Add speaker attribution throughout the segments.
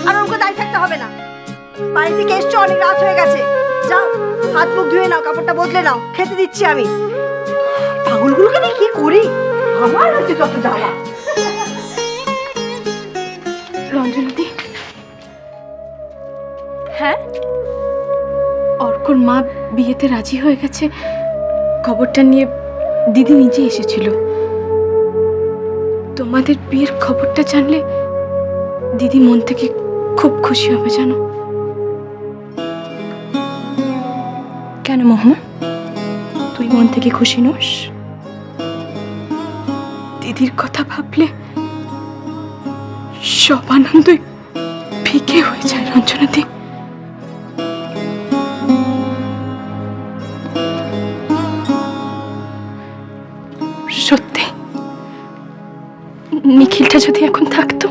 Speaker 1: আর ওকে দাঁড়িয়ে থাকতে হবে না। বাড়ি থেকে এসছো, অনেক রাত হয়ে গেছে। যাও হাত মুখ ধুয়ে নাও, কাপড়টা বদলে নাও, খেতে দিচ্ছি আমি। পাগলগুলোকে নিয়ে কি করি, আমার হচ্ছে যত জ্বালা।
Speaker 2: রঞ্জনাদি, হ্যাঁ, অর্কর মা বিয়েতে রাজি হয়ে গেছে। খবরটা নিয়ে দিদি নিজে এসেছিল। তোমাদের বিয়ের খবরটা জানলে দিদি মন থেকে খুব খুশি হবে জানো। কেন মহুয়া, তুই মন থেকে খুশি নোস? দিদির কথা ভাবলে সব আনন্দই ফিকে হয়ে যায় রঞ্জনাদি। সত্যি নিখিলটা যদি এখন থাকতো।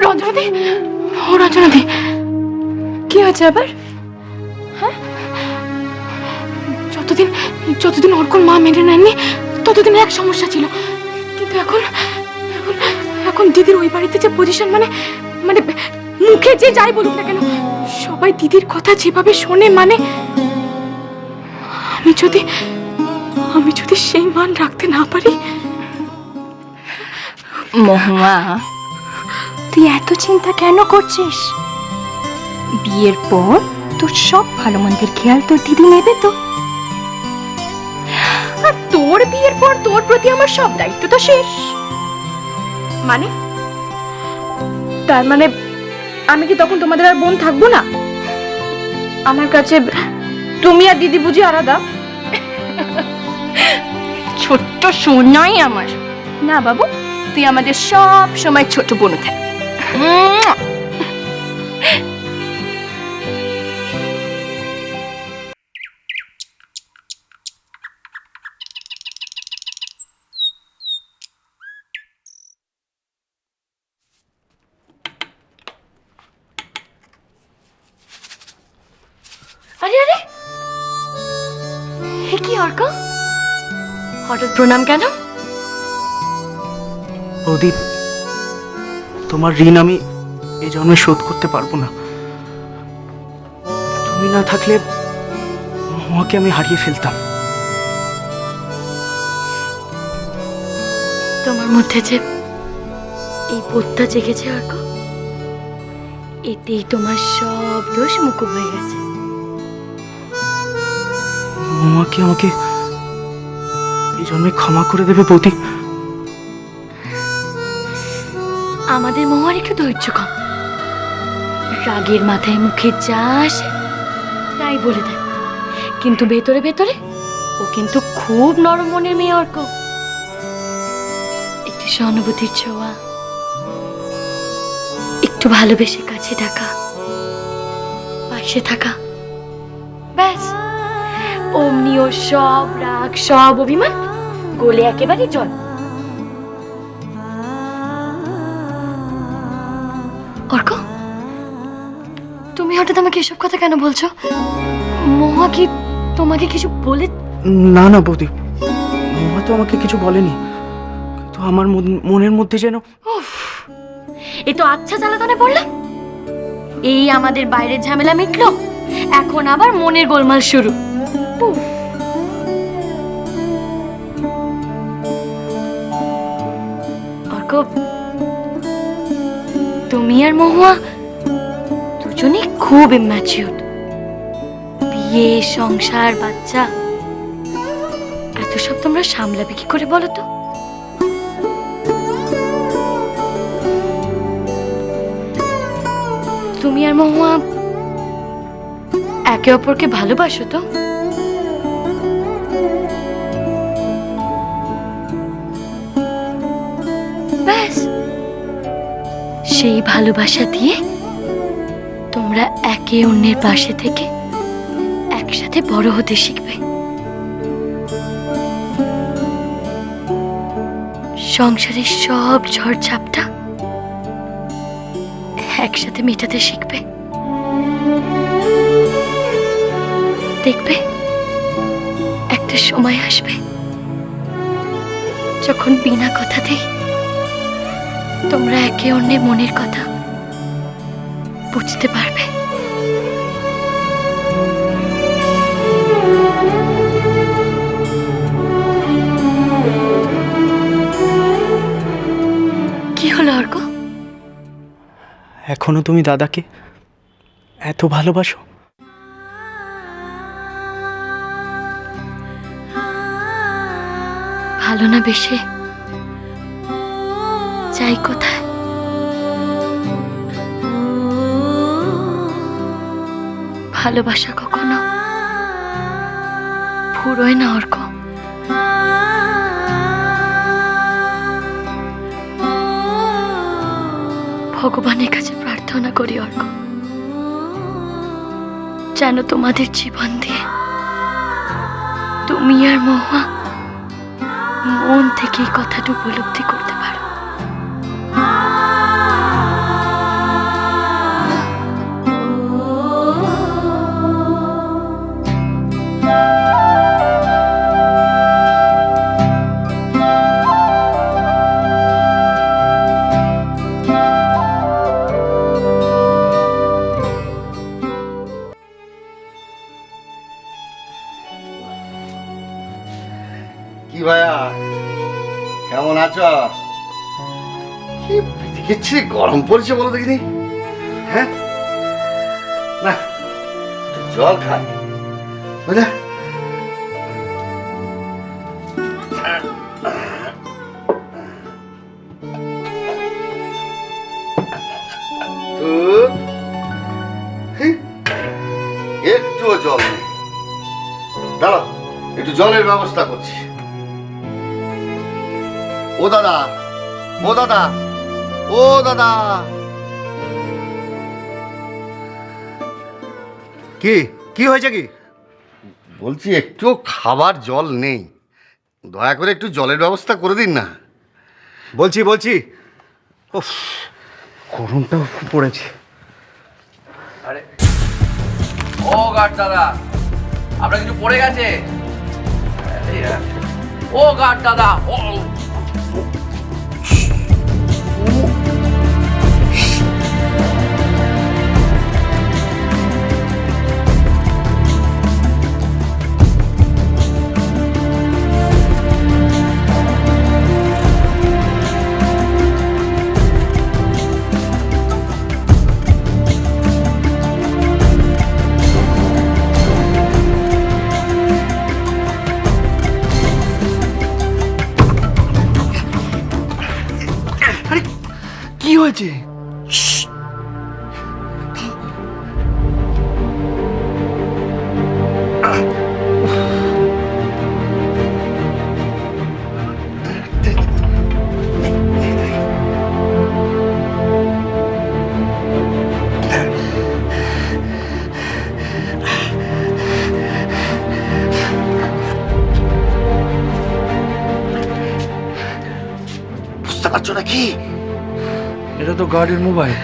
Speaker 2: রঞ্জনাদি, ও রঞ্জনাদি, কি হয়েছে আবার? হ্যাঁ, যতদিন অর্কর মা মেনে নেননি ততদিন এক সমস্যা ছিল, কিন্তু এখন এখন এখন দিদির ওই বাড়িতে যে পজিশন, মানে মানে মুখে যে যাই বলুক না কেন সবাই দিদির কথা যেভাবে শোনে, মানে আমি যদি সেই মান রাখতে না পারি।
Speaker 3: মহুয়া, তুই এত চিন্তা কেন করছিস? বিয়ের পর তোর সব ভালো মন্দের খেয়াল তোর দিদি নেবে তো। আর তোর বিয়ের পর তোর প্রতি আমার সব দায়িত্ব তো শেষ।
Speaker 2: মানে তার মানে আমি কি তখন তোমাদের আর বোন থাকবো না? আমার কাছে তুমি আর দিদি বুঝি আলাদা?
Speaker 3: ছোট্ট সোনাই আমার। না বাবু, তুই আমাদের সব সময় ছোট বোন থাক।
Speaker 2: আরে আরে, হে কি অর্ক, হঠাৎ প্রণাম কেন?
Speaker 4: বৌদি, তোমার ঋণ আমি এই জন্মে শোধ করতে পারবো না। তুমি না থাকলে মহুয়াকে আমি হারিয়ে ফেলতাম।
Speaker 2: তোমার মধ্যে যে এই বোধটা জেগেছে অর্ক, এতেই তোমার সব দোষ মুকুব হয়ে গেছে।
Speaker 4: মহুয়াকে আমাকে এই জন্মে ক্ষমা করে দেবে বৌদি?
Speaker 2: আমাদের মহুয়ার একটু ধৈর্য কম, রাগের মাথায় মুখে যা আসে তাই বলে দেয়, কিন্তু ভেতরে ভেতরে ও কিন্তু খুব নরম মনের মেয়ে অর্ক। একটু সহানুভূতির ছোঁয়া, একটু ভালোবেসে কাছে ডাকা, পাশে থাকা, ব্যাস অমনি ও সব রাগ সব অভিমান গলে একেবারে জল। অর্ক, তুমি হঠাৎ আমাকে এসব কথা কেন বলছো? মহুয়া কি তোমাকে কিছু বলে?
Speaker 4: না না বৌদি, মহুয়া তো আমাকে কিছু বলেনি, কিন্তু আমার মনের মধ্যে যেন।
Speaker 2: উফ, এ তো আচ্ছা জ্বালাতনে পড়লাম। এই আমাদের বাইরের ঝামেলা মিটলো, এখন আবার মনের গোলমাল শুরু। উফ। অর্ক, তুমি আর মহুয়া দুজনেই খুব ইম্যাচিউরড। বিয়ে, সংসার, বাচ্চা, এত সব তোমরা সামলাবে কি করে বলো তো? তুমি আর মহুয়া একে অপরকে ভালোবাসো তো? ব্যাস সেই ভালোবাসা দিয়ে তোমরা একে অন্যের পাশে থেকে একসাথে বড় হতে শিখবে, সংসারের সব ঝড়ঝাপটা একসাথে মেটাতে শিখবে। দেখবে একটা সময় আসবে
Speaker 3: যখন বিনা কথাতেই তোমরা একে অন্যের মনের কথা বুঝতে পারবে। কি হলো অর্ক?
Speaker 4: এখনো তুমি দাদাকে এত ভালোবাসো?
Speaker 3: ভালো না বেশে যাই কোথায়? ভালোবাসা কখনো ফুরোয় না অর্ক। ভগবানের কাছে প্রার্থনা করি অর্ক, যেন তোমাদের জীবন দিয়ে তুমি আর মহুয়া মন থেকে এই কথাটা উপলব্ধি করতে পারো।
Speaker 5: কি ভাইয়া, কেমন আছো? কি দেখছি গরম পড়ছে বলো দেখিনি। হ্যাঁ না, একটু জল খাই বুঝলে। একটুও জল নেই, দাঁড়াও একটু জলের ব্যবস্থা করছি। ও দাদা, ও দাদা, ও দাদা, কি কি হয়েছে? কি বলছি, একটু খাবার জল নেই, দয়া করে একটু জলের ব্যবস্থা করে দিন না।
Speaker 6: বলছি উফ, গরমটা পড়েছে।
Speaker 7: আরে ও গার্ড দাদা, আপনার কিছু পড়ে গেছে? ও গার্ড দাদা, ও
Speaker 4: কি হয়েছে?
Speaker 5: বুঝতে পারছো না কি?
Speaker 4: এটা তো গার্ডের মোবাইল।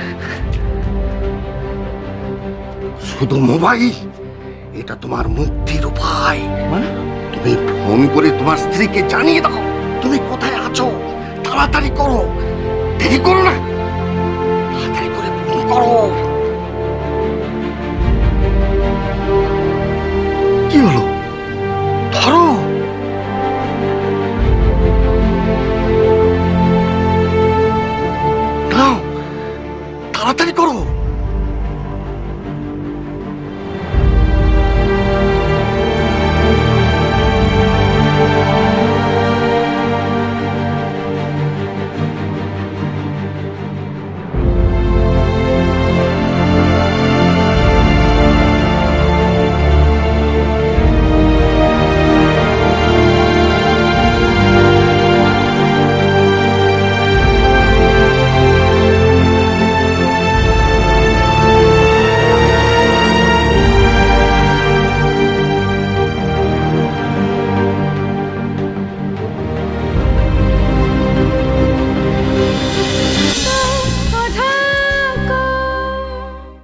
Speaker 5: শুধু মোবাইল? এটা তোমার মুক্তির উপায়।
Speaker 4: মানে?
Speaker 5: তুমি ফোন করে তোমার স্ত্রীকে জানিয়ে দাও তুমি কোথায় আছো, তাড়াতাড়ি করো, দেরি করো না।